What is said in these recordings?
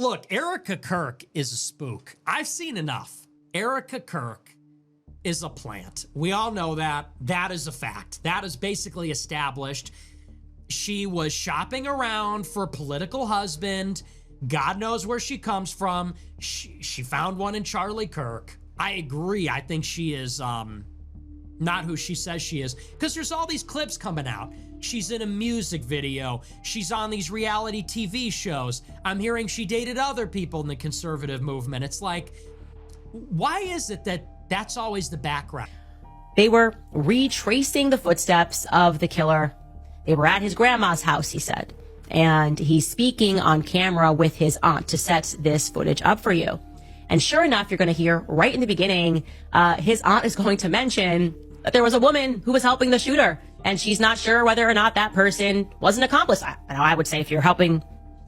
Look, Erika Kirk is a spook. I've seen enough. Erika Kirk is a plant. We all know that. That is a fact. That is basically established. She was shopping around for a political husband. God knows where she comes from. She found one in Charlie Kirk. I agree. I think she is not who she says she is, because there's all these clips coming out. She's in a music video. She's on these reality TV shows. I'm hearing she dated other people in the conservative movement. It's like, why is it that that's always the background? They were retracing the footsteps of the killer. They were at his grandma's house, he said. And he's speaking on camera with his aunt to set this footage up for you. And sure enough, you're going to hear right in the beginning, his aunt is going to mention that there was a woman who was helping the shooter. And she's not sure whether or not that person was an accomplice. I would say if you're helping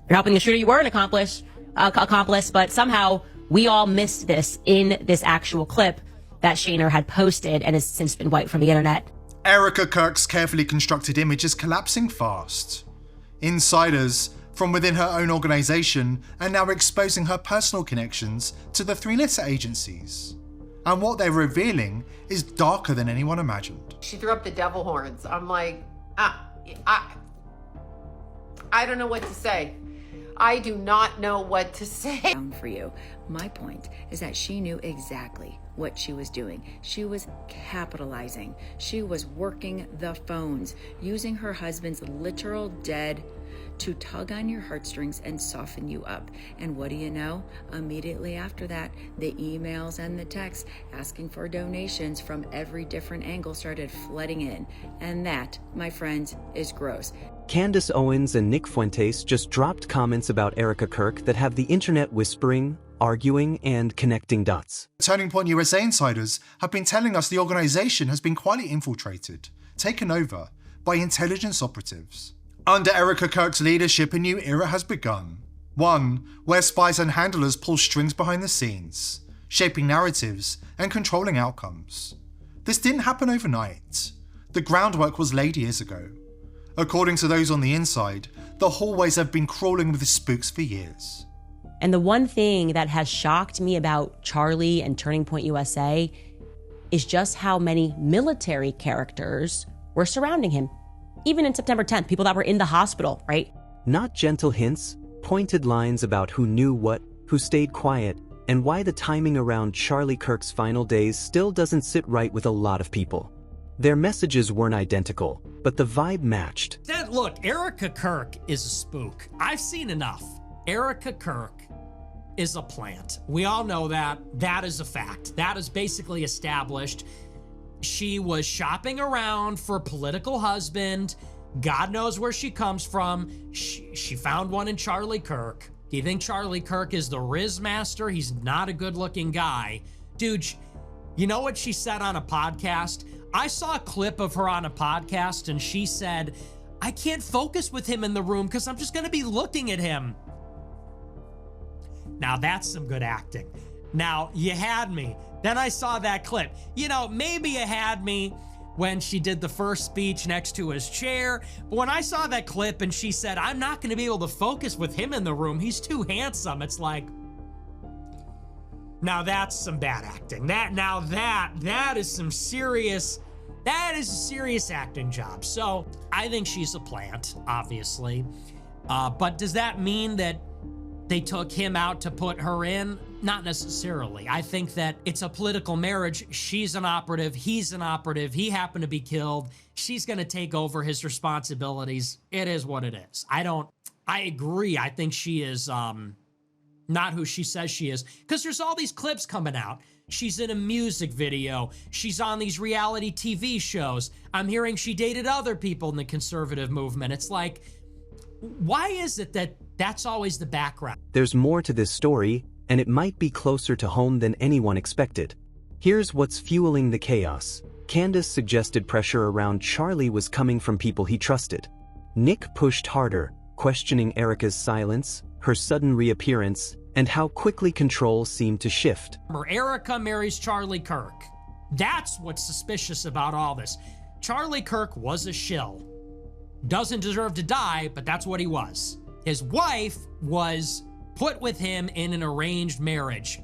the shooter, you were an accomplice. But somehow we all missed this in this actual clip that Shaner had posted and has since been wiped from the internet. Erika Kirk's carefully constructed image is collapsing fast. Insiders from within her own organization are now exposing her personal connections to the three-letter agencies. And what they're revealing is darker than anyone imagined. She threw up the devil horns. I'm like, I don't know what to say. I do not know what to say. For you. My point is that she knew exactly what she was doing. She was capitalizing. She was working the phones, using her husband's literal dead to tug on your heartstrings and soften you up. And what do you know? Immediately after that, the emails and the texts asking for donations from every different angle started flooding in. And that, my friends, is gross. Candace Owens and Nick Fuentes just dropped comments about Erika Kirk that have the internet whispering, arguing, and connecting dots. Turning Point USA insiders have been telling us the organization has been quietly infiltrated, taken over by intelligence operatives. Under Erika Kirk's leadership, a new era has begun. One where spies and handlers pull strings behind the scenes, shaping narratives and controlling outcomes. This didn't happen overnight. The groundwork was laid years ago. According to those on the inside, the hallways have been crawling with the spooks for years. And the one thing that has shocked me about Charlie and Turning Point USA is just how many military characters were surrounding him. Even in September 10th, people that were in the hospital, right? Not gentle hints, pointed lines about who knew what, who stayed quiet, and why the timing around Charlie Kirk's final days still doesn't sit right with a lot of people. Their messages weren't identical, but the vibe matched. Look, Erika Kirk is a spook. I've seen enough. Erika Kirk is a plant. We all know that. That is a fact. That is basically established. She was shopping around for a political husband. God knows where she comes from. She found one in Charlie Kirk. Do you think Charlie Kirk is the Riz master? He's not a good-looking guy. Dude, you know what she said on a podcast? I saw a clip of her on a podcast, and she said, I can't focus with him in the room because I'm just going to be looking at him. Now, that's some good acting. Now, you had me. Then I saw that clip. You know, maybe you had me when she did the first speech next to his chair. But when I saw that clip and she said, I'm not going to be able to focus with him in the room, he's too handsome. It's like, now that's some bad acting. That is some serious, that is a serious acting job. So I think she's a plant, obviously. But does that mean that they took him out to put her in? Not necessarily. I think that it's a political marriage. She's an operative. He's an operative. He happened to be killed. She's going to take over his responsibilities. It is what it is. I agree. I think she is not who she says she is, because there's all these clips coming out. She's in a music video. She's on these reality TV shows. I'm hearing she dated other people in the conservative movement. It's like, why is it that that's always the background? There's more to this story, and it might be closer to home than anyone expected. Here's what's fueling the chaos. Candace suggested pressure around Charlie was coming from people he trusted. Nick pushed harder, questioning Erika's silence, her sudden reappearance, and how quickly control seemed to shift. Erika marries Charlie Kirk. That's what's suspicious about all this. Charlie Kirk was a shill. Doesn't deserve to die, but that's what he was. His wife was put with him in an arranged marriage.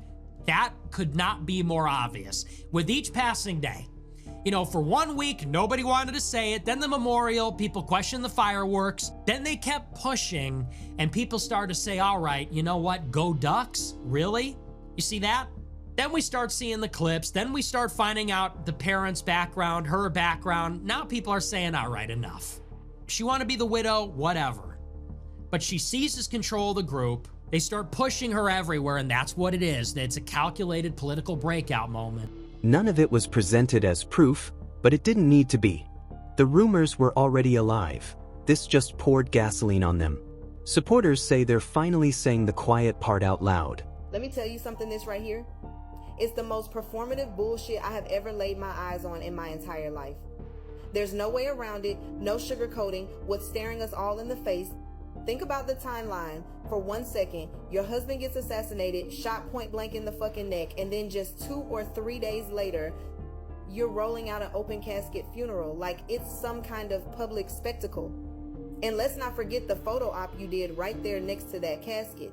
That could not be more obvious. With each passing day, you know, for 1 week, nobody wanted to say it. Then the memorial, people questioned the fireworks. Then they kept pushing, and people started to say, all right, you know what? Go Ducks? Really? You see that? Then we start seeing the clips. Then we start finding out the parents' background, her background. Now people are saying, all right, enough. She want to be the widow, whatever. But she seizes control of the group. They start pushing her everywhere, and that's what it is. It's a calculated political breakout moment. None of it was presented as proof, but it didn't need to be. The rumors were already alive. This just poured gasoline on them. Supporters say they're finally saying the quiet part out loud. Let me tell you something, this right here. It's the most performative bullshit I have ever laid my eyes on in my entire life. There's no way around it, no sugarcoating what's staring us all in the face. Think about the timeline. For 1 second, your husband gets assassinated, shot point blank in the fucking neck, and then just 2 or 3 days later, you're rolling out an open casket funeral like it's some kind of public spectacle. And let's not forget the photo op you did right there next to that casket.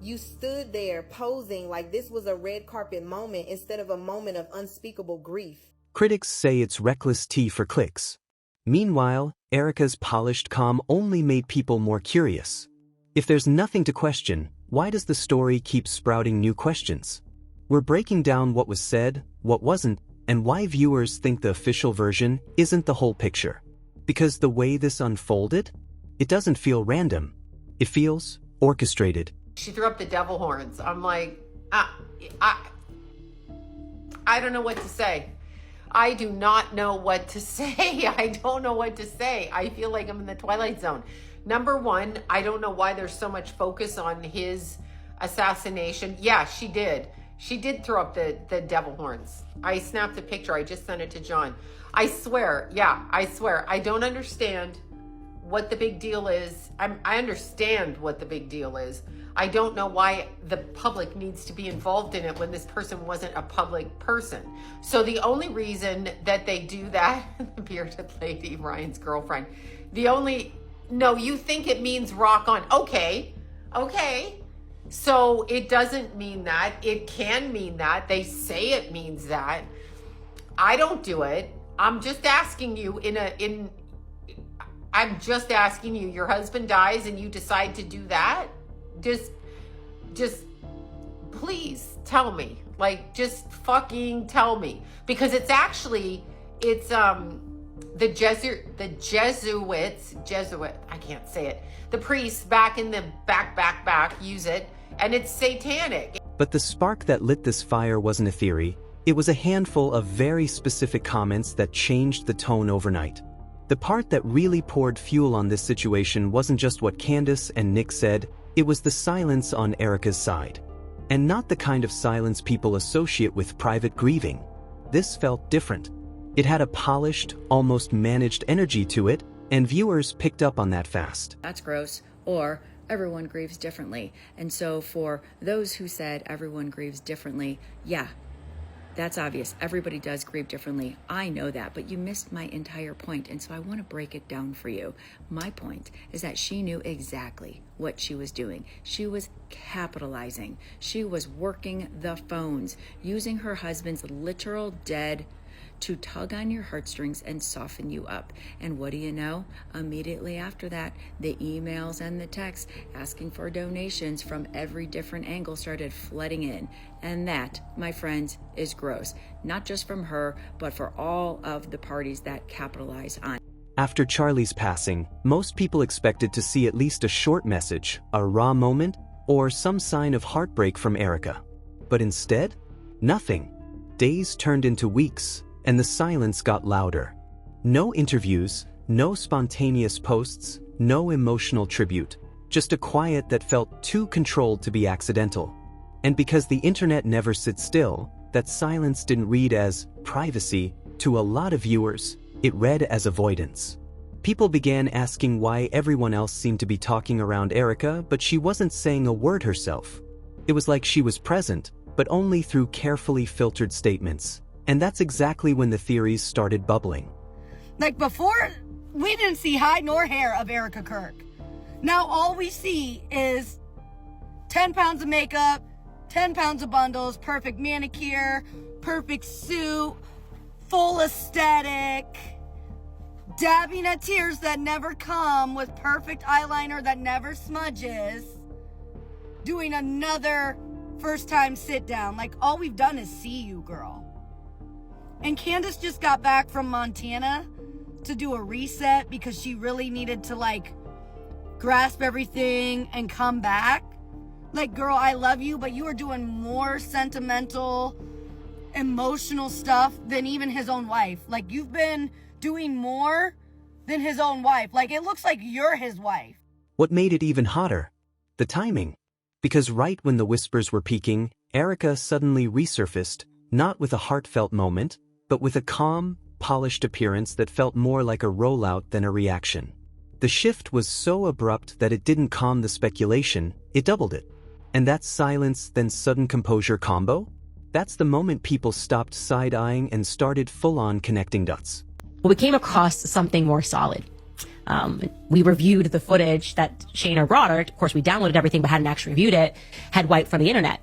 You stood there posing like this was a red carpet moment instead of a moment of unspeakable grief. Critics say it's reckless tea for clicks. Meanwhile, Erika's polished calm only made people more curious. If there's nothing to question, why does the story keep sprouting new questions? We're breaking down what was said, what wasn't, and why viewers think the official version isn't the whole picture. Because the way this unfolded, it doesn't feel random. It feels orchestrated. She threw up the devil horns. I'm like, I don't know what to say. I do not know what to say. I don't know what to say. I feel like I'm in the Twilight Zone. Number one, I don't know why there's so much focus on his assassination. Yeah, she did. She did throw up the devil horns. I snapped a picture. I just sent it to John. I swear. Yeah, I swear. I don't understand what the big deal is. I understand what the big deal is. I don't know why the public needs to be involved in it when this person wasn't a public person. So the only reason that they do that, the bearded lady, Ryan's girlfriend, no, you think it means rock on. Okay. So it doesn't mean that. It can mean that. They say it means that. I don't do it. I'm just asking you I'm just asking you, your husband dies and you decide to do that? Just please tell me. Like, just fucking tell me. Because it's the Jesuits, I can't say it. The priests back in the back use it, and it's satanic. But the spark that lit this fire wasn't a theory. It was a handful of very specific comments that changed the tone overnight. The part that really poured fuel on this situation wasn't just what Candace and Nick said, it was the silence on Erika's side. And not the kind of silence people associate with private grieving. This felt different. It had a polished, almost managed energy to it, and viewers picked up on that fast. That's gross. Or everyone grieves differently. And so for those who said everyone grieves differently, yeah, that's obvious. Everybody does grieve differently. I know that, but you missed my entire point, and so I want to break it down for you. My point is that she knew exactly what she was doing. She was capitalizing. She was working the phones, using her husband's literal dead to tug on your heartstrings and soften you up. And what do you know? Immediately after that, the emails and the texts asking for donations from every different angle started flooding in. And that, my friends, is gross. Not just from her, but for all of the parties that capitalize on. After Charlie's passing, most people expected to see at least a short message, a raw moment, or some sign of heartbreak from Erika. But instead, nothing. Days turned into weeks, and the silence got louder. No interviews, no spontaneous posts, no emotional tribute, just a quiet that felt too controlled to be accidental. And because the internet never sits still, that silence didn't read as privacy to a lot of viewers, it read as avoidance. People began asking why everyone else seemed to be talking around Erika, but she wasn't saying a word herself. It was like she was present, but only through carefully filtered statements. And that's exactly when the theories started bubbling. Like before, we didn't see hide nor hair of Erika Kirk. Now all we see is 10 pounds of makeup, 10 pounds of bundles, perfect manicure, perfect suit, full aesthetic, dabbing at tears that never come with perfect eyeliner that never smudges, doing another first time sit down. Like, all we've done is see you, girl. And Candace just got back from Montana to do a reset because she really needed to, like, grasp everything and come back. Like, girl, I love you, but you are doing more sentimental, emotional stuff than even his own wife. Like, you've been doing more than his own wife. Like, it looks like you're his wife. What made it even hotter? The timing. Because right when the whispers were peaking, Erika suddenly resurfaced, not with a heartfelt moment, but with a calm, polished appearance that felt more like a rollout than a reaction. The shift was so abrupt that it didn't calm the speculation, it doubled it. And that silence then sudden composure combo? That's the moment people stopped side-eyeing and started full-on connecting dots. Well, we came across something more solid. We reviewed the footage that Shayna brought her. Of course, we downloaded everything but hadn't actually reviewed it, had wiped from the internet.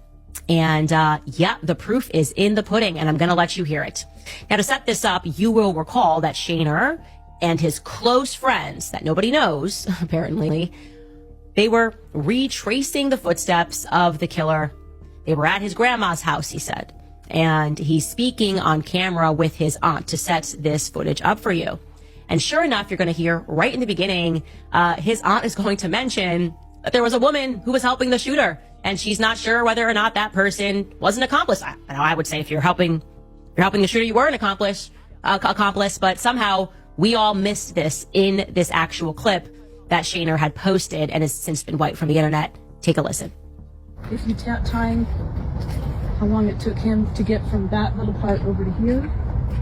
And yeah, the proof is in the pudding, and I'm going to let you hear it. Now, to set this up, you will recall that Shayna and his close friends that nobody knows, apparently, they were retracing the footsteps of the killer. They were at his grandma's house, he said. And he's speaking on camera with his aunt to set this footage up for you. And sure enough, you're going to hear right in the beginning, his aunt is going to mention that there was a woman who was helping the shooter. And she's not sure whether or not that person was an accomplice. I would say if you're helping the shooter, you were an accomplice, but somehow we all missed this in this actual clip that Shayna had posted and has since been wiped from the internet. Take a listen. If you time how long it took him to get from that little part over to here,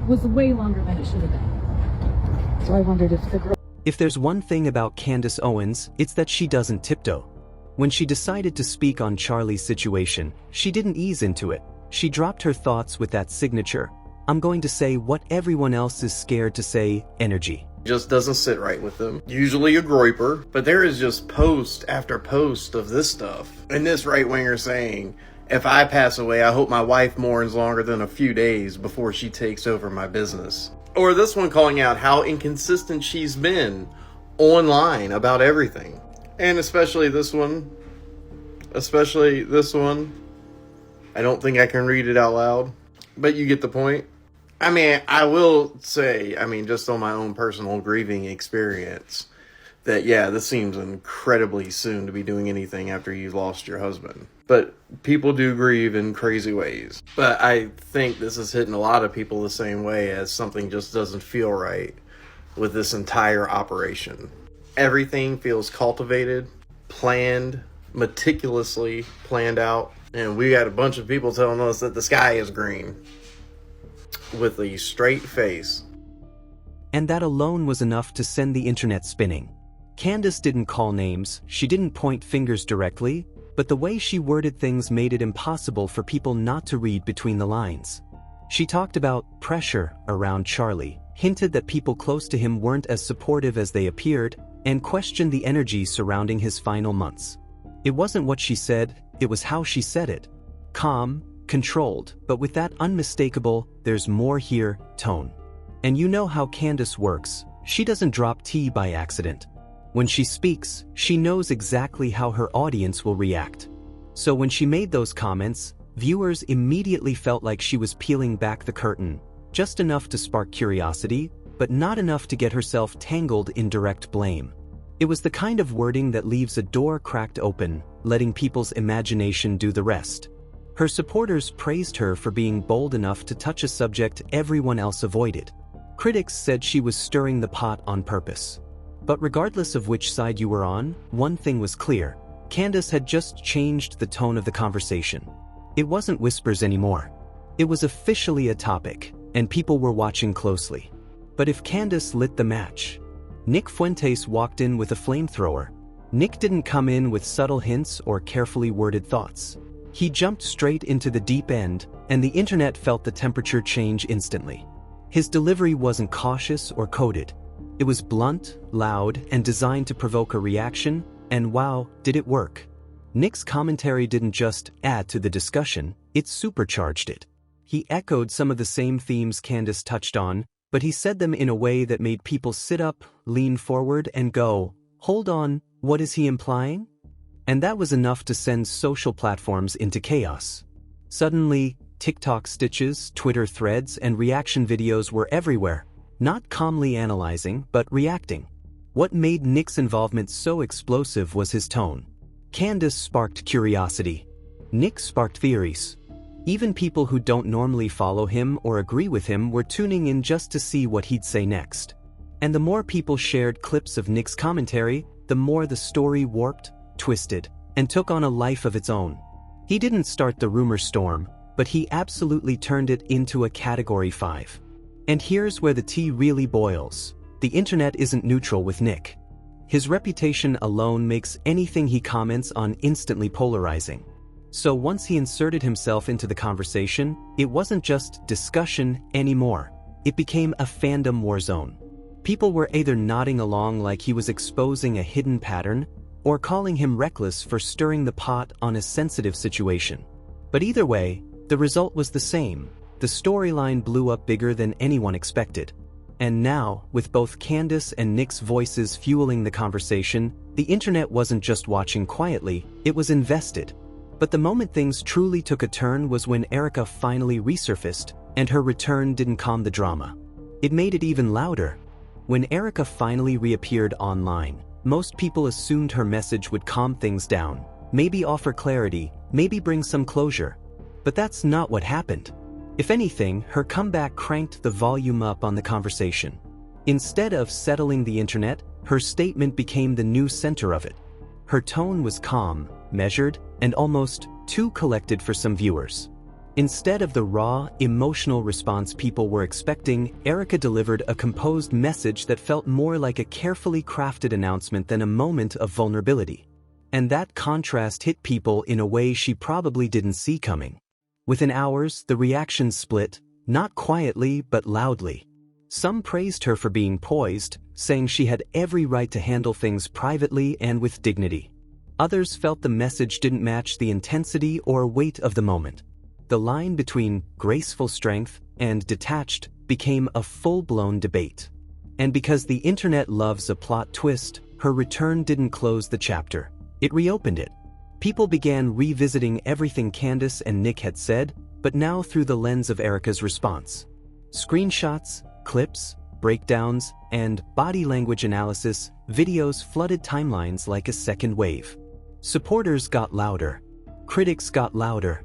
was way longer than it should have been. So I wondered if the girl... If there's one thing about Candace Owens, it's that she doesn't tiptoe. When she decided to speak on Charlie's situation, she didn't ease into it. She dropped her thoughts with that signature, I'm going to say what everyone else is scared to say, energy. Just doesn't sit right with them. Usually a groiper, but there is just post after post of this stuff. And this right-winger saying, if I pass away, I hope my wife mourns longer than a few days before she takes over my business. Or this one calling out how inconsistent she's been online about everything. And especially this one. I don't think I can read it out loud, but you get the point. I mean, I will say, just on my own personal grieving experience, that, yeah, this seems incredibly soon to be doing anything after you've lost your husband. But people do grieve in crazy ways. But I think this is hitting a lot of people the same way, as something just doesn't feel right with this entire operation. Everything feels cultivated, planned, meticulously planned out. And we got a bunch of people telling us that the sky is green, with a straight face. And that alone was enough to send the internet spinning. Candace didn't call names, she didn't point fingers directly, but the way she worded things made it impossible for people not to read between the lines. She talked about pressure around Charlie, hinted that people close to him weren't as supportive as they appeared, and questioned the energy surrounding his final months. It wasn't what she said, it was how she said it. Calm, controlled, but with that unmistakable, there's more here, tone. And you know how Candace works, she doesn't drop tea by accident. When she speaks, she knows exactly how her audience will react. So when she made those comments, viewers immediately felt like she was peeling back the curtain, just enough to spark curiosity, but not enough to get herself tangled in direct blame. It was the kind of wording that leaves a door cracked open, letting people's imagination do the rest. Her supporters praised her for being bold enough to touch a subject everyone else avoided. Critics said she was stirring the pot on purpose. But regardless of which side you were on, one thing was clear. Candace had just changed the tone of the conversation. It wasn't whispers anymore. It was officially a topic, and people were watching closely. But if Candace lit the match, Nick Fuentes walked in with a flamethrower. Nick didn't come in with subtle hints or carefully worded thoughts. He jumped straight into the deep end, and the internet felt the temperature change instantly. His delivery wasn't cautious or coded. It was blunt, loud, and designed to provoke a reaction, and wow, did it work. Nick's commentary didn't just add to the discussion, it supercharged it. He echoed some of the same themes Candace touched on, but he said them in a way that made people sit up, lean forward, and go, "Hold on, what is he implying?" And that was enough to send social platforms into chaos. Suddenly, TikTok stitches, Twitter threads, and reaction videos were everywhere, not calmly analyzing, but reacting. What made Nick's involvement so explosive was his tone. Candace sparked curiosity. Nick sparked theories. Even people who don't normally follow him or agree with him were tuning in just to see what he'd say next. And the more people shared clips of Nick's commentary, the more the story warped, twisted, and took on a life of its own. He didn't start the rumor storm, but he absolutely turned it into a Category 5. And here's where the tea really boils. The internet isn't neutral with Nick. His reputation alone makes anything he comments on instantly polarizing. So once he inserted himself into the conversation, it wasn't just discussion anymore. It became a fandom war zone. People were either nodding along like he was exposing a hidden pattern, or calling him reckless for stirring the pot on a sensitive situation. But either way, the result was the same. The storyline blew up bigger than anyone expected. And now, with both Candace and Nick's voices fueling the conversation, the internet wasn't just watching quietly, it was invested. But the moment things truly took a turn was when Erika finally resurfaced, and her return didn't calm the drama. It made it even louder. When Erika finally reappeared online, most people assumed her message would calm things down, maybe offer clarity, maybe bring some closure. But that's not what happened. If anything, her comeback cranked the volume up on the conversation. Instead of settling the internet, her statement became the new center of it. Her tone was calm, measured, and almost too collected for some viewers. Instead of the raw, emotional response people were expecting, Erika delivered a composed message that felt more like a carefully crafted announcement than a moment of vulnerability. And that contrast hit people in a way she probably didn't see coming. Within hours, the reactions split, not quietly but loudly. Some praised her for being poised, saying she had every right to handle things privately and with dignity. Others felt the message didn't match the intensity or weight of the moment. The line between graceful strength and detached became a full-blown debate. And because the internet loves a plot twist, her return didn't close the chapter. It reopened it. People began revisiting everything Candace and Nick had said, but now through the lens of Erika's response. Screenshots, clips, breakdowns, and body language analysis videos flooded timelines like a second wave. Supporters got louder. Critics got louder.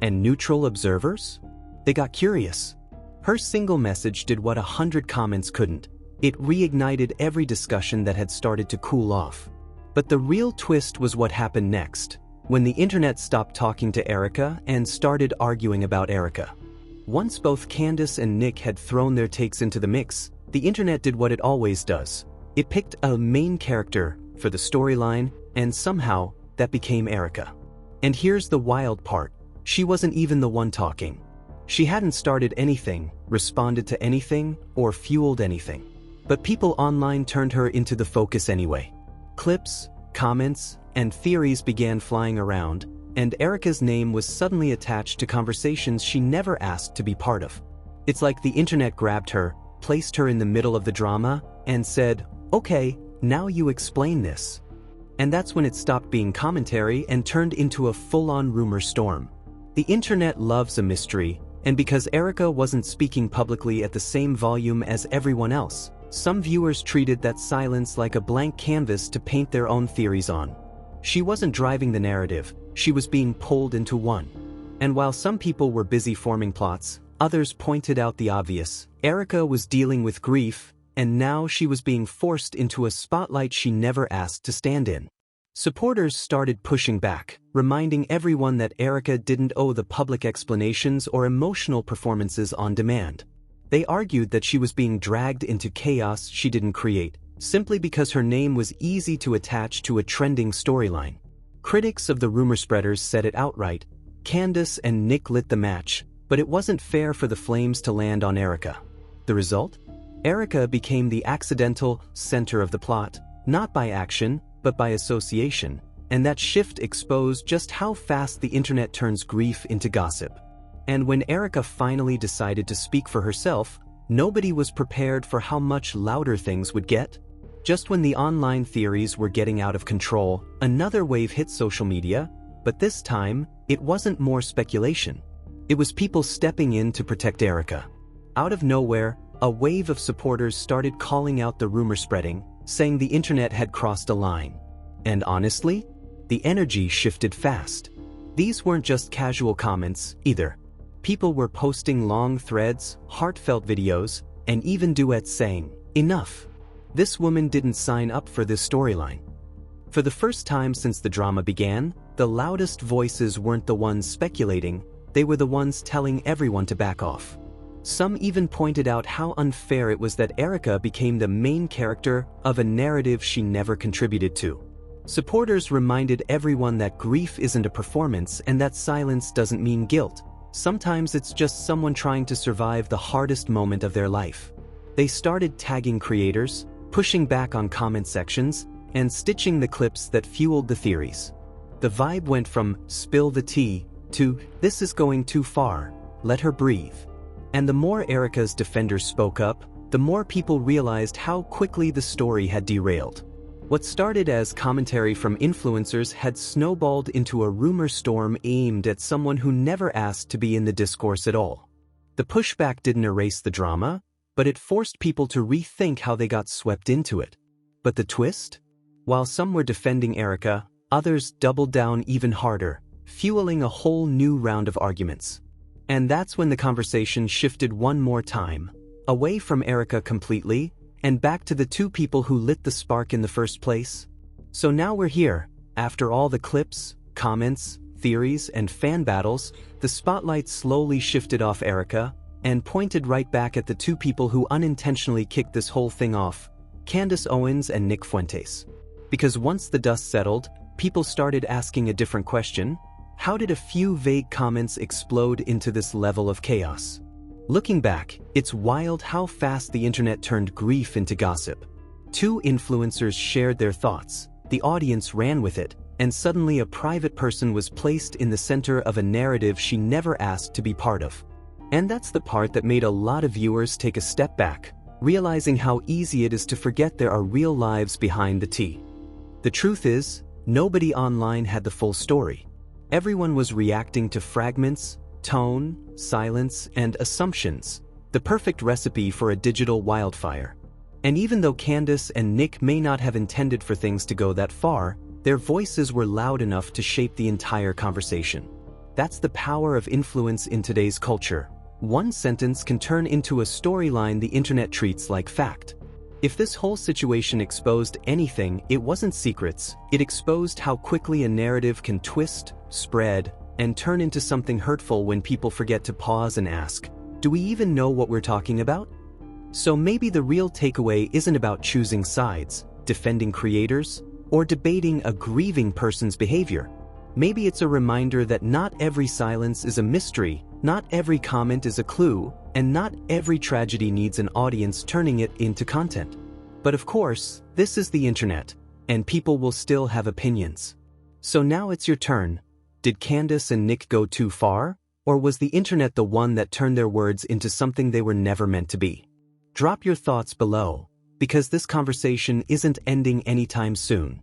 And neutral observers? They got curious. Her single message did what 100 comments couldn't. It reignited every discussion that had started to cool off. But the real twist was what happened next, when the internet stopped talking to Erika and started arguing about Erika. Once both Candace and Nick had thrown their takes into the mix, the internet did what it always does. It picked a main character for the storyline, and somehow, that became Erika. And here's the wild part. She wasn't even the one talking. She hadn't started anything, responded to anything, or fueled anything. But people online turned her into the focus anyway. Clips, comments, and theories began flying around, and Erika's name was suddenly attached to conversations she never asked to be part of. It's like the internet grabbed her, placed her in the middle of the drama, and said, "Okay, now you explain this." And that's when it stopped being commentary and turned into a full-on rumor storm. The internet loves a mystery, and because Erika wasn't speaking publicly at the same volume as everyone else, some viewers treated that silence like a blank canvas to paint their own theories on. She wasn't driving the narrative, she was being pulled into one. And while some people were busy forming plots, others pointed out the obvious. Erika was dealing with grief, and now she was being forced into a spotlight she never asked to stand in. Supporters started pushing back, reminding everyone that Erika didn't owe the public explanations or emotional performances on demand. They argued that she was being dragged into chaos she didn't create, simply because her name was easy to attach to a trending storyline. Critics of the rumor spreaders said it outright. Candace and Nick lit the match, but it wasn't fair for the flames to land on Erika. The result? Erika became the accidental center of the plot, not by action, but by association, and that shift exposed just how fast the internet turns grief into gossip. And when Erika finally decided to speak for herself, nobody was prepared for how much louder things would get. Just when the online theories were getting out of control, another wave hit social media, but this time, it wasn't more speculation. It was people stepping in to protect Erika. Out of nowhere, a wave of supporters started calling out the rumor spreading, saying the internet had crossed a line. And honestly, the energy shifted fast. These weren't just casual comments, either. People were posting long threads, heartfelt videos, and even duets saying, "Enough. This woman didn't sign up for this storyline." For the first time since the drama began, the loudest voices weren't the ones speculating, they were the ones telling everyone to back off. Some even pointed out how unfair it was that Erika became the main character of a narrative she never contributed to. Supporters reminded everyone that grief isn't a performance and that silence doesn't mean guilt. Sometimes it's just someone trying to survive the hardest moment of their life. They started tagging creators, pushing back on comment sections, and stitching the clips that fueled the theories. The vibe went from "spill the tea" to "this is going too far, let her breathe." And the more Erika's defenders spoke up, the more people realized how quickly the story had derailed. What started as commentary from influencers had snowballed into a rumor storm aimed at someone who never asked to be in the discourse at all. The pushback didn't erase the drama, but it forced people to rethink how they got swept into it. But the twist? While some were defending Erika, others doubled down even harder, fueling a whole new round of arguments. And that's when the conversation shifted one more time, away from Erika completely, and back to the two people who lit the spark in the first place. So now we're here, after all the clips, comments, theories, and fan battles, the spotlight slowly shifted off Erika, and pointed right back at the two people who unintentionally kicked this whole thing off, Candace Owens and Nick Fuentes. Because once the dust settled, people started asking a different question: how did a few vague comments explode into this level of chaos? Looking back, it's wild how fast the internet turned grief into gossip. Two influencers shared their thoughts, the audience ran with it, and suddenly a private person was placed in the center of a narrative she never asked to be part of. And that's the part that made a lot of viewers take a step back, realizing how easy it is to forget there are real lives behind the tea. The truth is, nobody online had the full story. Everyone was reacting to fragments, tone, silence, and assumptions, the perfect recipe for a digital wildfire. And even though Candace and Nick may not have intended for things to go that far, their voices were loud enough to shape the entire conversation. That's the power of influence in today's culture. One sentence can turn into a storyline the internet treats like fact. If this whole situation exposed anything, it wasn't secrets. It exposed how quickly a narrative can twist, spread, and turn into something hurtful when people forget to pause and ask, do we even know what we're talking about? So maybe the real takeaway isn't about choosing sides, defending creators, or debating a grieving person's behavior. Maybe it's a reminder that not every silence is a mystery, not every comment is a clue, and not every tragedy needs an audience turning it into content. But of course, this is the internet, and people will still have opinions. So now it's your turn. Did Candace and Nick go too far, or was the internet the one that turned their words into something they were never meant to be? Drop your thoughts below, because this conversation isn't ending anytime soon.